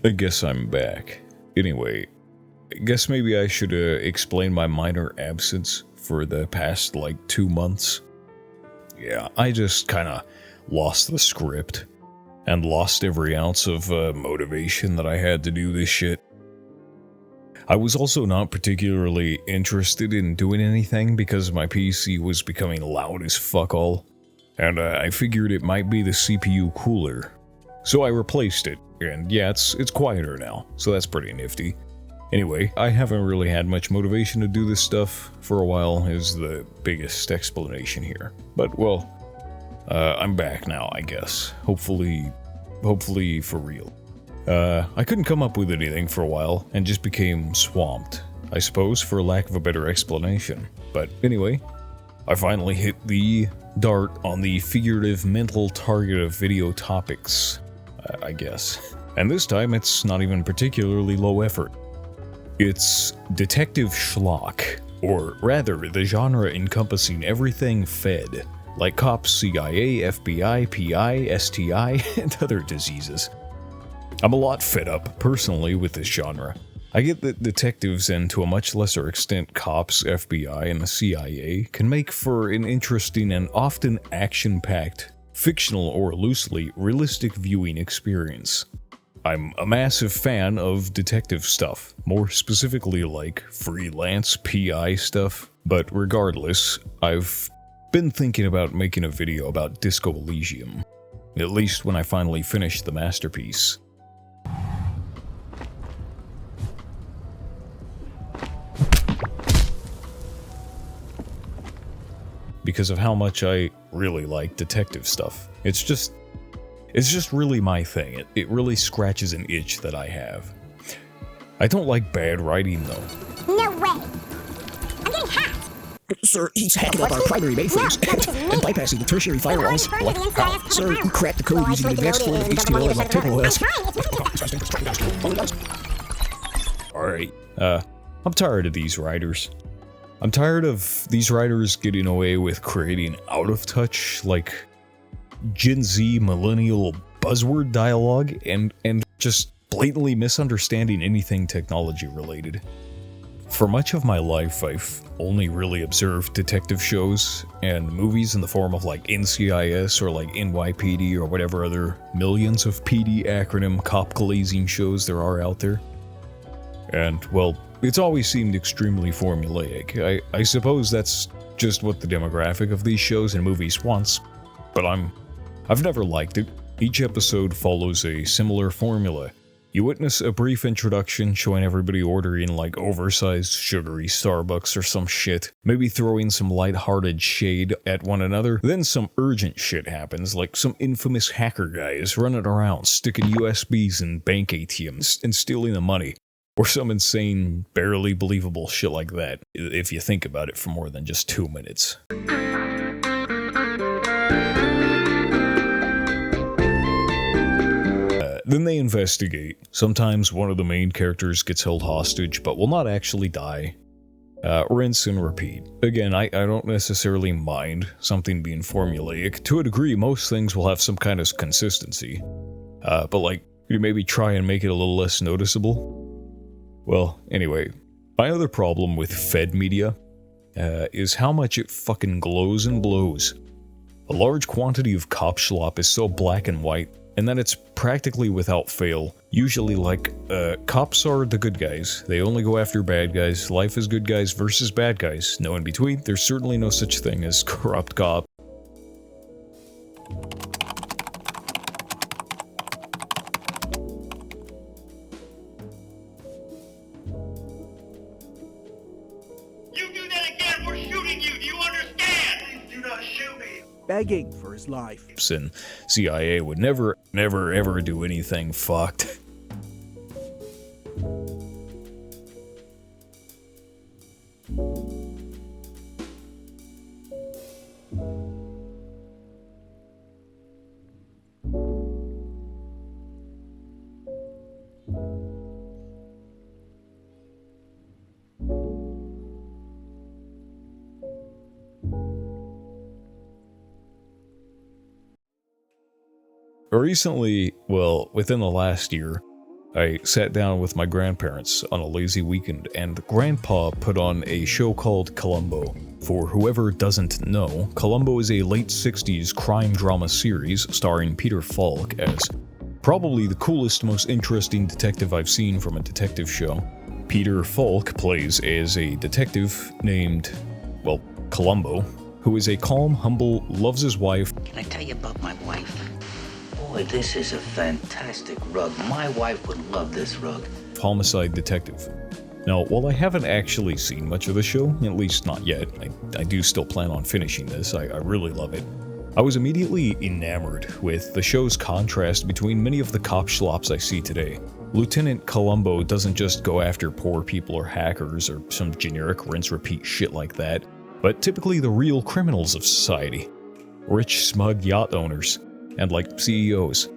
I guess I'm back. Anyway, I guess maybe I should explain my minor absence for the past, 2 months. Yeah, I just kinda lost the script, and lost every ounce of motivation that I had to do this shit. I was also not particularly interested in doing anything because my PC was becoming loud as fuck all, and I figured it might be the CPU cooler. So I replaced it, and yeah, it's quieter now, so that's pretty nifty. Anyway, I haven't really had much motivation to do this stuff for a while is the biggest explanation here. But, well, I'm back now, I guess. Hopefully for real. I couldn't come up with anything for a while, and just became swamped, I suppose, for lack of a better explanation. But anyway, I finally hit the dart on the figurative mental target of video topics, I guess. And this time, it's not even particularly low effort. It's detective schlock, or rather, the genre encompassing everything Fed, like cops, CIA, FBI, PI, STI, and other diseases. I'm a lot fed up, personally, with this genre. I get that detectives, and to a much lesser extent cops, FBI, and the CIA, can make for an interesting and often action-packed, fictional or loosely realistic viewing experience. I'm a massive fan of detective stuff, more specifically like freelance PI stuff, but regardless, I've been thinking about making a video about Disco Elysium, at least when I finally finish the masterpiece. Because of how much I really like detective stuff. It's just really my thing. It really scratches an itch that I have. I don't like bad writing though. No way! I'm getting hacked! Sir, he's hacking up our primary mainframes and bypassing the tertiary firewalls. Sir, he cracked the code using advanced form of HTML and TurboOS. Alright, I'm tired of these writers. I'm tired of these writers getting away with creating out-of-touch, Gen Z millennial buzzword dialogue and just blatantly misunderstanding anything technology related. For much of my life, I've only really observed detective shows and movies in the form of NCIS or NYPD or whatever other millions of PD acronym cop glazing shows there are out there. And, well, it's always seemed extremely formulaic. I suppose that's just what the demographic of these shows and movies wants, but I've never liked it. Each episode follows a similar formula. You witness a brief introduction showing everybody ordering oversized sugary Starbucks or some shit, maybe throwing some lighthearted shade at one another, then some urgent shit happens, like some infamous hacker guy is running around sticking USBs in bank ATMs and stealing the money. Or some insane, barely believable shit like that, if you think about it for more than just 2 minutes. Then they investigate. Sometimes one of the main characters gets held hostage, but will not actually die. Rinse and repeat. Again, I don't necessarily mind something being formulaic. To a degree, most things will have some kind of consistency. But you maybe try and make it a little less noticeable. Well, anyway, my other problem with Fed media is how much it fucking glows and blows. A large quantity of cop schlop is so black and white, and then it's practically without fail. Usually cops are the good guys. They only go after bad guys. Life is good guys versus bad guys. No in between. There's certainly no such thing as corrupt cop. Begging for his life. And CIA would never ever do anything fucked. Recently, well, within the last year, I sat down with my grandparents on a lazy weekend, and Grandpa put on a show called Columbo. For whoever doesn't know, Columbo is a late 60s crime drama series starring Peter Falk as probably the coolest, most interesting detective I've seen from a detective show. Peter Falk plays as a detective named, well, Columbo, who is a calm, humble, loves his wife. Can I tell you about my wife? Boy, this is a fantastic rug. My wife would love this rug. Homicide detective. Now, while I haven't actually seen much of the show, at least not yet, I do still plan on finishing this, I really love it. I was immediately enamored with the show's contrast between many of the cop schlops I see today. Lieutenant Columbo doesn't just go after poor people or hackers or some generic rinse-repeat shit like that, but typically the real criminals of society. Rich, smug yacht owners, and like CEOs.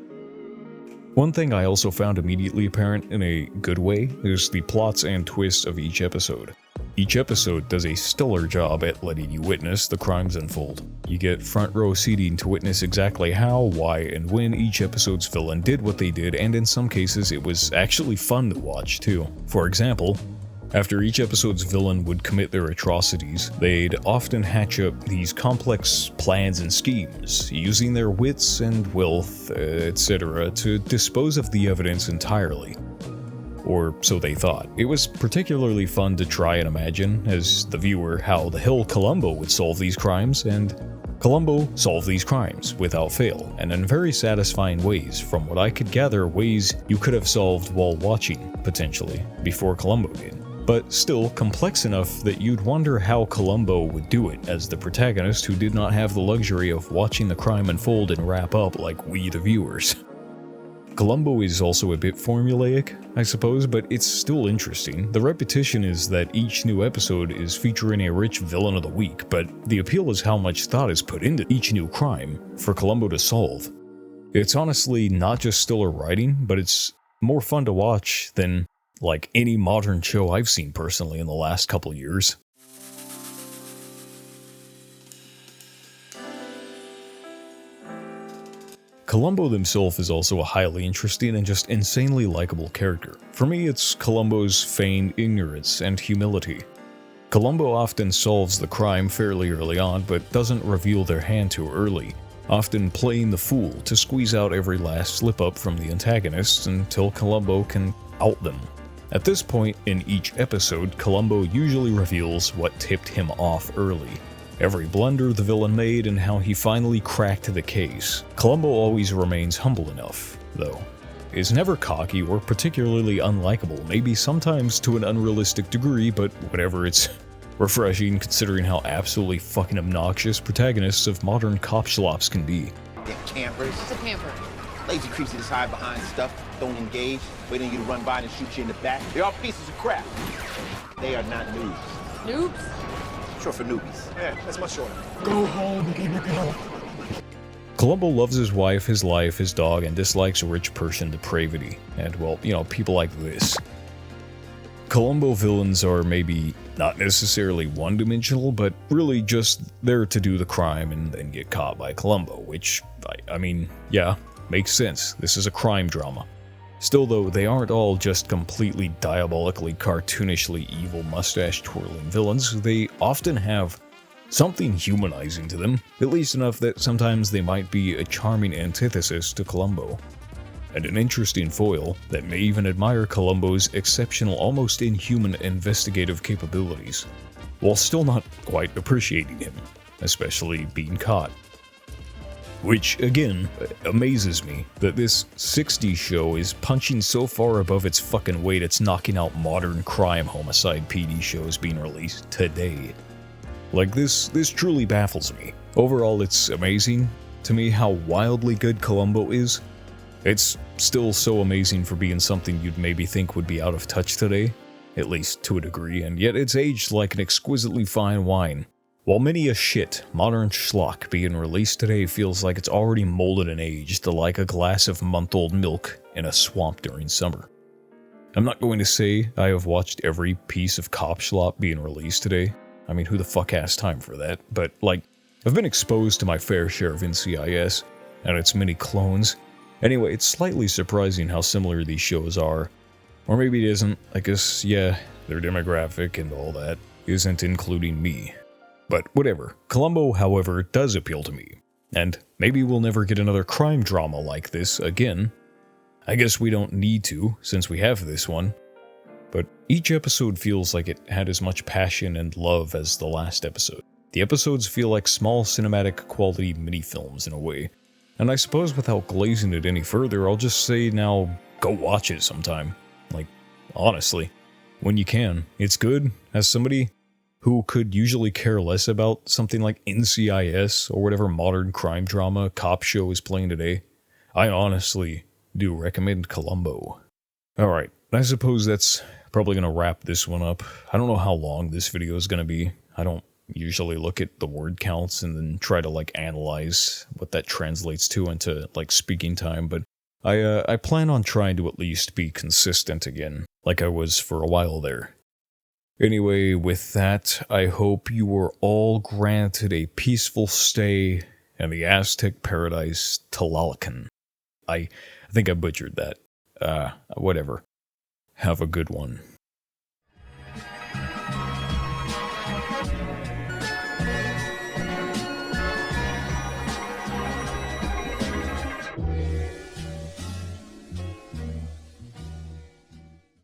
One thing I also found immediately apparent in a good way is the plots and twists of each episode. Each episode does a stellar job at letting you witness the crimes unfold. You get front row seating to witness exactly how, why, and when each episode's villain did what they did, and in some cases it was actually fun to watch too. For example, after each episode's villain would commit their atrocities, they'd often hatch up these complex plans and schemes, using their wits and wealth, etc., to dispose of the evidence entirely. Or so they thought. It was particularly fun to try and imagine, as the viewer, how the hell Columbo would solve these crimes, and Columbo solved these crimes without fail, and in very satisfying ways, from what I could gather, ways you could have solved while watching, potentially, before Columbo did. But still complex enough that you'd wonder how Columbo would do it as the protagonist who did not have the luxury of watching the crime unfold and wrap up like we the viewers. Columbo is also a bit formulaic, I suppose, but it's still interesting. The repetition is that each new episode is featuring a rich villain of the week, but the appeal is how much thought is put into each new crime for Columbo to solve. It's honestly not just stellar writing, but it's more fun to watch than like any modern show I've seen personally in the last couple years. Columbo himself is also a highly interesting and just insanely likable character. For me, it's Columbo's feigned ignorance and humility. Columbo often solves the crime fairly early on, but doesn't reveal their hand too early, often playing the fool to squeeze out every last slip-up from the antagonists until Columbo can out them. At this point in each episode, Columbo usually reveals what tipped him off early. Every blunder the villain made and how he finally cracked the case. Columbo always remains humble enough, though. Is never cocky or particularly unlikable, maybe sometimes to an unrealistic degree, but whatever, it's refreshing considering how absolutely fucking obnoxious protagonists of modern cop schlops can be. Yeah, campers. What's a camper? Lazy creeps that just hide behind stuff, don't engage, waiting you to run by and shoot you in the back. They're all pieces of crap. They are not noobs. Noobs? Short for newbies. Yeah, that's much shorter. Go home and get your pill. Columbo loves his wife, his life, his dog, and dislikes rich person depravity. And, well, people like this. Columbo villains are maybe not necessarily one-dimensional, but really just there to do the crime and then get caught by Columbo, which, I mean, yeah, makes sense. This is a crime drama. Still though, they aren't all just completely diabolically, cartoonishly evil mustache-twirling villains. They often have something humanizing to them, at least enough that sometimes they might be a charming antithesis to Columbo. And an interesting foil that may even admire Columbo's exceptional, almost inhuman investigative capabilities, while still not quite appreciating him, especially being caught. Which, again, amazes me that this 60s show is punching so far above its fucking weight it's knocking out modern crime homicide PD shows being released today. Like, this truly baffles me. Overall, it's amazing to me how wildly good Columbo is. It's still so amazing for being something you'd maybe think would be out of touch today, at least to a degree, and yet it's aged like an exquisitely fine wine. While many a shit, modern schlock being released today feels like it's already molded and aged like a glass of month-old milk in a swamp during summer. I'm not going to say I have watched every piece of cop schlop being released today. I mean, who the fuck has time for that? But, I've been exposed to my fair share of NCIS and its many clones, Anyway, it's slightly surprising how similar these shows are. Or maybe it isn't. I guess, yeah, their demographic and all that isn't including me. But whatever. Columbo, however, does appeal to me. And maybe we'll never get another crime drama like this again. I guess we don't need to, since we have this one. But each episode feels like it had as much passion and love as the last episode. The episodes feel like small cinematic quality mini-films in a way. And I suppose without glazing it any further, I'll just say now, go watch it sometime. Like, honestly, when you can. It's good. As somebody who could usually care less about something like NCIS or whatever modern crime drama cop show is playing today, I honestly do recommend Columbo. Alright, I suppose that's probably going to wrap this one up. I don't know how long this video is going to be. I don't usually look at the word counts and then try to like analyze what that translates to into like speaking time, but I plan on trying to at least be consistent again, like I was for a while there. Anyway, with that, I hope you were all granted a peaceful stay in the Aztec paradise Tlalcan. I think I butchered that. Whatever. Have a good one.